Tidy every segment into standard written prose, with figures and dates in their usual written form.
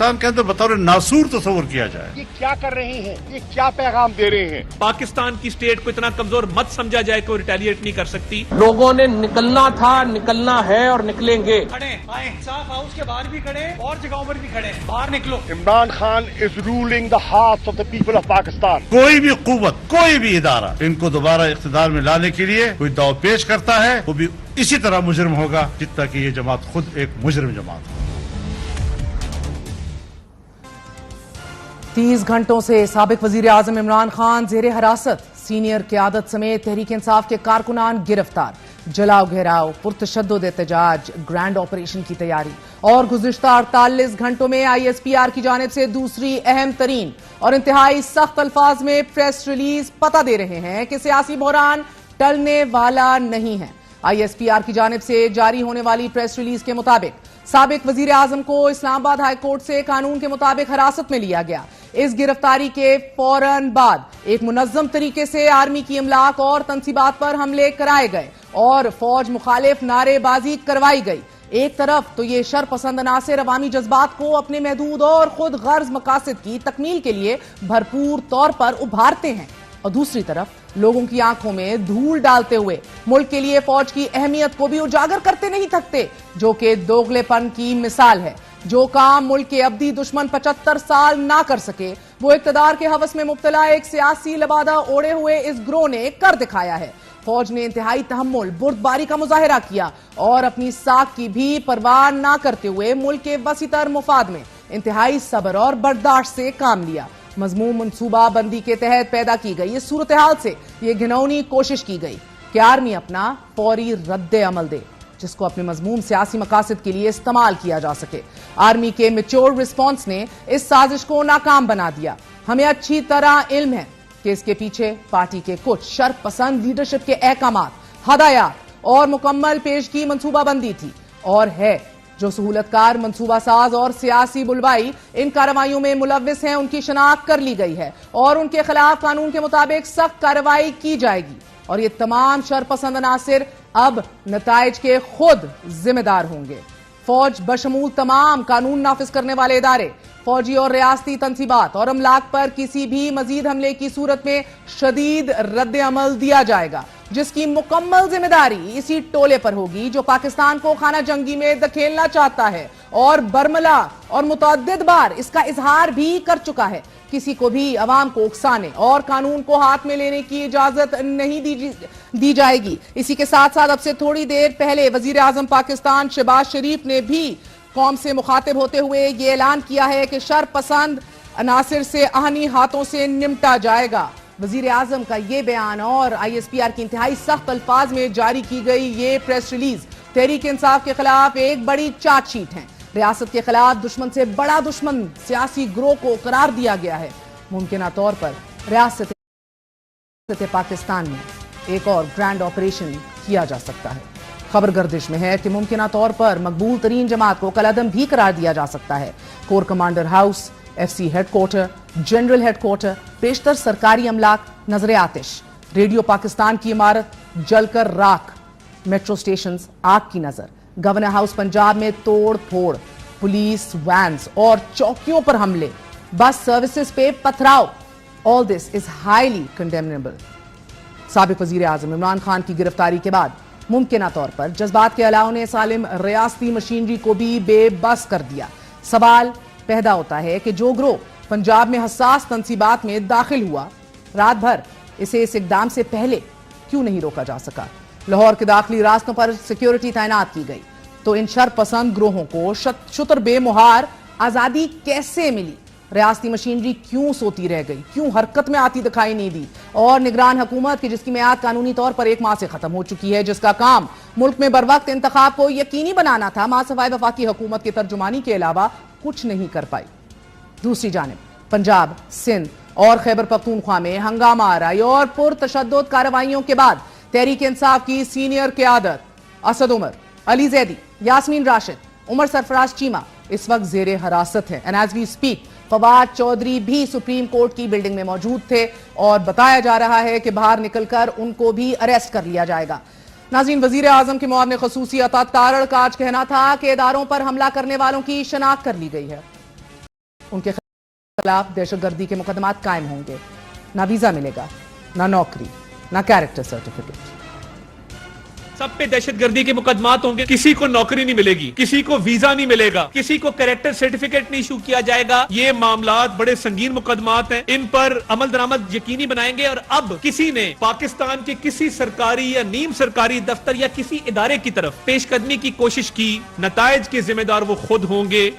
पाकिस्तान के अंदर बतौर नासूर तस्वुर किया जाए। ये क्या कर रहे हैं, ये क्या पैगाम दे रहे हैं? पाकिस्तान की स्टेट को इतना कमजोर मत समझा जाए कि वो रिटेलिएट नहीं कर सकती। लोगों ने निकलना था, निकलना है और निकलेंगे। खड़े आए, साफ हाउस के बाहर भी खड़े और जगहों पर भी खड़े, बाहर निकलो। Imran Khan is ruling the hearts of the people of Pakistan. कोई भी कुव्वत, कोई भी इदारा इनको दोबारा इख्तिदार में लाने के लिए कोई दाव पेश करता है, वो भी इसी तरह मुजरिम होगा जितना कि ये जमात खुद एक मुजरिम जमात है। 30 घंटों से साबिक वजीर आजम इमरान खान जेर हिरासत, सीनियर क़यादत समेत तहरीक इंसाफ के कारकुनान गिरफ्तार। जलाओ घेराव, पुरतशद्दुद एहतजाज, ग्रैंड ऑपरेशन की तैयारी और गुज़िश्ता 48 घंटों में ISPR की जानिब से दूसरी अहम तरीन और इंतहाई सख्त अल्फाज में प्रेस रिलीज पता दे रहे हैं कि सियासी बहरान टलने वाला नहीं है। ISPR की जानिब से जारी होने वाली प्रेस रिलीज के मुताबिक साबिक वजीर आजम को इस्लामाबाद हाई कोर्ट से कानून के मुताबिक हिरासत में लिया गया। इस गिरफ्तारी के फौरन बाद एक मुनज्जम तरीके से आर्मी की इमलाक और तंसीबात पर हमले कराए गए और फौज मुखालिफ नारेबाजी करवाई गई। एक तरफ तो ये शरपसंद अनासिर अवामी जज्बात को अपने महदूद और खुद गर्ज मकासद की तकमील के लिए भरपूर तौर पर उभारते हैं और दूसरी तरफ लोगों की आंखों में धूल डालते हुए मुल्क के लिए फौज की अहमियत को भी उजागर करते नहीं थकते, जो कि दोगलेपन की मिसाल है। जो काम मुल्क के अब्दी दुश्मन 75 साल ना कर सके, वो इक्तदार के हवस में मुब्तला एक सियासी लबादा ओढ़े हुए इस ग्रोह ने कर दिखाया है। फौज ने इंतहाई तहम्मुल, बुर्दबारी का मुजाहिरा किया और अपनी साख की भी परवाह ना करते हुए मुल्क के वसीतर मुफाद में इंतहाई सब्र और बर्दाश्त से काम लिया। मजमून मनसूबा बंदी के तहत पैदा की गई इस सूरत हाल से ये घिनौनी कोशिश की गई कि आर्मी अपना फौरी रद्द अमल दे, जिसको अपने मजमून सियासी मकासद के लिए इस्तेमाल किया जा सके। आर्मी के मैच्योर रिस्पॉन्स ने इस साजिश को नाकाम बना दिया। हमें अच्छी तरह इल्म है कि इसके पीछे पार्टी के कुछ शरपसंद लीडरशिप के अहकामात, हदायत और मुकम्मल पेशगी मनसूबाबंदी थी और है। जो सहूलतकार, मनसूबा साज और सियासी बुलवाई इन कार्रवाइयों में मुलव्विस हैं, उनकी शनाख्त कर ली गई है और उनके खिलाफ कानून के मुताबिक सख्त कार्रवाई की जाएगी और ये तमाम शरपसंद अनासिर अब नताइज के खुद जिम्मेदार होंगे। फौज बशमूल तमाम कानून नाफिज करने वाले इदारे, फौजी और रियासती तंसीबात और अमलाक पर किसी भी मजीद हमले की सूरत में शदीद रद्द अमल दिया जाएगा, जिसकी मुकम्मल जिम्मेदारी इसी टोले पर होगी जो पाकिस्तान को खाना जंगी में धकेलना चाहता है और बरमला और मुतअद्दिद बार इसका इजहार भी कर चुका है। किसी को भी अवाम को उकसाने और कानून को हाथ में लेने की इजाजत नहीं दी जाएगी। इसी के साथ साथ अब से थोड़ी देर पहले वजीर आजम पाकिस्तान शहबाज शरीफ ने भी कौम से मुखातिब होते हुए ये ऐलान किया है कि शरपसंद अनासिर से आहनी हाथों से निपटा जाएगा। वजीर आजम का ये बयान और ISPR की इंतहाई सख्त अल्फाज में जारी की गई ये प्रेस रिलीज तहरीक इंसाफ के खिलाफ एक बड़ी चार्जशीट है। रियासत के खिलाफ दुश्मन से बड़ा दुश्मन सियासी ग्रोह को करार दिया गया है। मुमकिन तौर पर रियासत पाकिस्तान में एक और ग्रैंड ऑपरेशन किया जा सकता है। खबर गर्दिश में है कि मुमकिन तौर पर मकबूल तरीन जमात को कलअदम भी करार दिया जा सकता है। Core commander house, FC headquarter, general headquarter, पेशतर सरकारी अमलाक नजर आतिश, रेडियो पाकिस्तान की इमारत जलकर राख, मेट्रो स्टेशन आग की नजर, गवर्नर हाउस पंजाब में तोड़ फोड़, पुलिस वैन्स और चौकियों पर हमले, बस सर्विसेज पे पथराव, all this is highly condemnable. साबिक वजीर आजम इमरान खान की गिरफ्तारी के बाद मुमकिन तौर पर जज्बात के अलावा ने सालिम रियासती मशीनरी को भी बेबस कर दिया। सवाल पैदा होता है कि जो ग्रोह पंजाब में हसास तंसीबात में दाखिल हुआ, रात भर इसे इस इकदाम से पहले क्यों नहीं रोका जा सका? लाहौर के दाखिली रास्तों पर सिक्योरिटी तैनात की गई तो इन शरपसंद ग्रोहों को शुतर बेमुहार आजादी कैसे मिली? रियासती मशीनरी क्यों सोती रह गई, क्यों हरकत में आती दिखाई नहीं दी? और निगरान हुकूमत की जिसकी मियाद कानूनी तौर पर 1 माह से खत्म हो चुकी है, जिसका काम मुल्क में बरवक्त इंतखाब को यकीनी बनाना था, मासवाए वफाकी हुकूमत की तर्जुमानी के अलावा कुछ नहीं कर पाई। दूसरी जानिब पंजाब, सिंध और खैबर पख्तूनख्वा में हंगामा आराई और पुरतशद्दुद कार्रवाइयों के बाद तहरीक इंसाफ की सीनियर क़यादत असद उमर, अली जैदी, यास्मीन राशिद, उमर सरफराज चीमा इस वक्त जेरे हिरासत है। And as we speak Fawad Chaudhry भी सुप्रीम कोर्ट की बिल्डिंग में मौजूद थे और बताया जा रहा है कि बाहर निकलकर उनको भी अरेस्ट कर लिया जाएगा। नाज़रीन, वजीर आजम के मुआविन ख़ुसूसी अता तारड़ का आज कहना था कि इदारों पर हमला करने वालों की शनाख्त कर ली गई है। उनके खिलाफ दहशतगर्दी के मुकदमात कायम होंगे। ना वीजा मिलेगा, ना नौकरी, ना कैरेक्टर सर्टिफिकेट। सब पे दहशतगर्दी के मुकदमात होंगे, किसी को नौकरी नहीं मिलेगी, किसी को वीजा नहीं मिलेगा, किसी को कैरेक्टर सर्टिफिकेट नहीं इशू किया जाएगा। ये मामलात बड़े संगीन मुकदमात हैं, इन पर अमल दरामद यकीनी बनाएंगे। और अब किसी ने पाकिस्तान के किसी सरकारी या नीम सरकारी दफ्तर या किसी इदारे की तरफ पेशकदमी की कोशिश की, नतायज के जिम्मेदार वो खुद होंगे।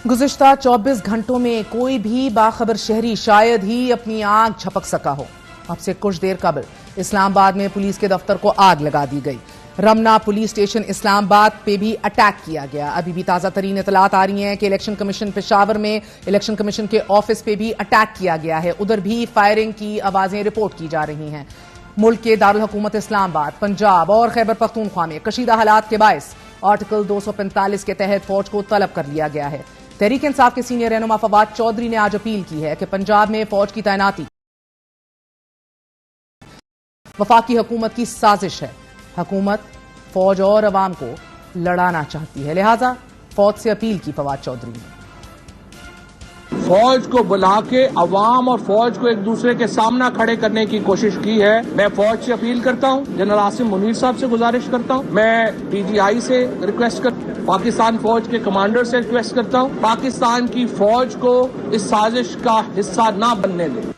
गुज़िश्ता 24 घंटों में कोई भी बाखबर शहरी शायद ही अपनी आंख झपक सका हो। अब से कुछ देर कबल इस्लामाबाद में पुलिस के दफ्तर को आग लगा दी गई। रमना पुलिस स्टेशन इस्लामाबाद पे भी अटैक किया गया। अभी भी ताजा तरीन इतलात आ रही हैं कि इलेक्शन कमीशन पेशावर में इलेक्शन कमीशन के ऑफिस पे भी अटैक किया गया है। उधर भी फायरिंग की आवाजें रिपोर्ट की जा रही हैं। मुल्क के दारुल हुकूमत इस्लामाबाद, पंजाब और खैबर पख्तूनख्वा में कशीदा हालात के बायस आर्टिकल 245 के तहत फौज को तलब कर लिया गया है। तहरीक इंसाफ के सीनियर रहनुमा फवाद चौधरी ने आज अपील की है कि पंजाब में फौज की तैनाती वफाकी हुकूमत की साजिश है। हुकूमत फौज और अवाम को लड़ाना चाहती है, लिहाजा फौज से अपील की फवाद चौधरी ने। फौज को बुला के अवाम और फौज को एक दूसरे के सामना खड़े करने की कोशिश की है। मैं फौज से अपील करता हूं, जनरल आसिम मुनीर साहब से गुजारिश करता हूं, मैं डीजीआई से रिक्वेस्ट कर पाकिस्तान फौज के कमांडर से रिक्वेस्ट करता हूं, पाकिस्तान की फौज को इस साजिश का हिस्सा ना बनने दें।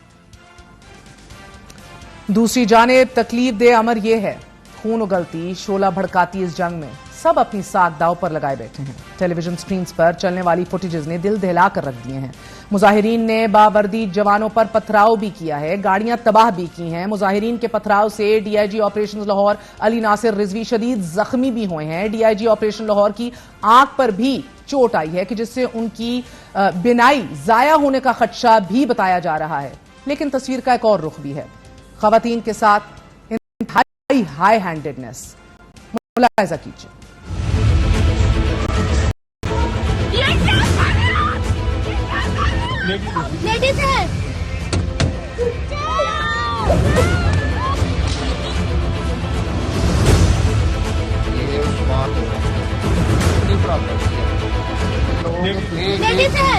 दूसरी जानिब तकलीफ दे अमर यह है, खून उगलती शोला भड़काती इस जंग में सब अपनी साख दाव पर लगाए बैठे हैं। टेलीविजन स्क्रीन पर चलने वाली फुटेजेस ने दिल दहला कर रख दिए हैं। मुजाहिरीन ने बावर्दी जवानों पर पथराव भी किया है, गाड़ियां तबाह भी की हैं। मुजाहिरीन के पथराव से डीआईजी ऑपरेशन लाहौर अली नासिर रिजवी शदीद जख्मी भी हुए हैं। डीआईजी ऑपरेशन लाहौर की आंख पर भी चोट आई है कि जिससे उनकी बिनाई जाया होने का खदशा भी बताया जा रहा है। लेकिन तस्वीर का एक और रुख भी है, खवातीन के साथ इंतहाई हाई हैंडेडनेस। मुलाहिजा कीजिए। लेडीज है। लेडीज है।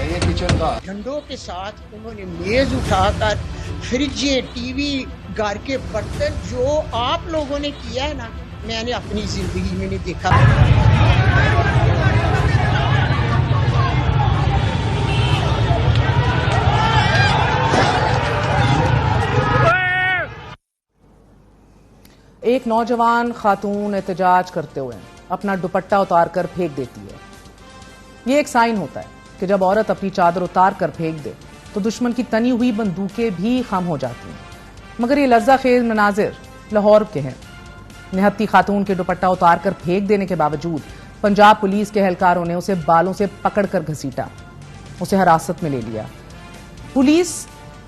ये किचन का झंडों के साथ उन्होंने मेज उठाकर फ्रिज, टीवी, घर के बर्तन जो आप लोगों ने किया है ना, मैंने अपनी जिंदगी में नहीं देखा। एक नौजवान खातून एहतजाज करते हुए अपना दुपट्टा उतार कर फेंक देती है। यह एक साइन होता है कि जब औरत अपनी चादर उतार कर फेंक दे तो दुश्मन की तनी हुई बंदूकें भी खाम हो जाती हैं। मगर ये लज्जा-खेज मनाजिर लाहौर के हैं। निहत्ती खातून के दुपट्टा उतार कर फेंक देने के बावजूद पंजाब पुलिस के एहलकारों ने उसे बालों से पकड़कर घसीटा, उसे हिरासत में ले लिया। पुलिस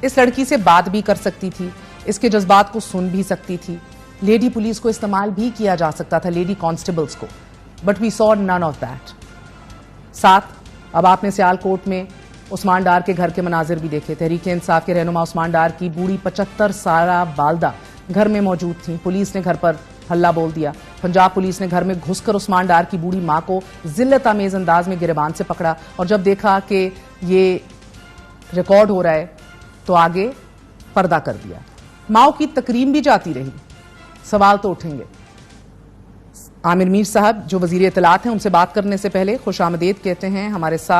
इस लड़की से बात भी कर सकती थी, इसके जज्बात को सुन भी सकती थी। लेडी पुलिस को इस्तेमाल भी किया जा सकता था, लेडी कांस्टेबल्स को, but we saw none of that. साथ अब आपने सियालकोट में उस्मान डार के घर के मनाजिर भी देखे। तहरीक इंसाफ के रहनुमा उस्मान डार की बूढ़ी 75 साला वालदा घर में मौजूद थी। पुलिस ने घर पर हल्ला बोल दिया। पंजाब पुलिस ने घर में घुसकर उस्मान डार की बूढ़ी मां को जिल्लत आमेज अंदाज में गिरबान से पकड़ा और जब देखा कि ये रिकॉर्ड हो रहा है तो आगे पर्दा कर दिया। माओ की तकरीम भी जाती रही। सवाल तो उठेंगे। आमिर मीर साहब जो वजीर इत्तलात हैं, उनसे बात करने से पहले खुश आमदीद कहते हैं हमारे साथ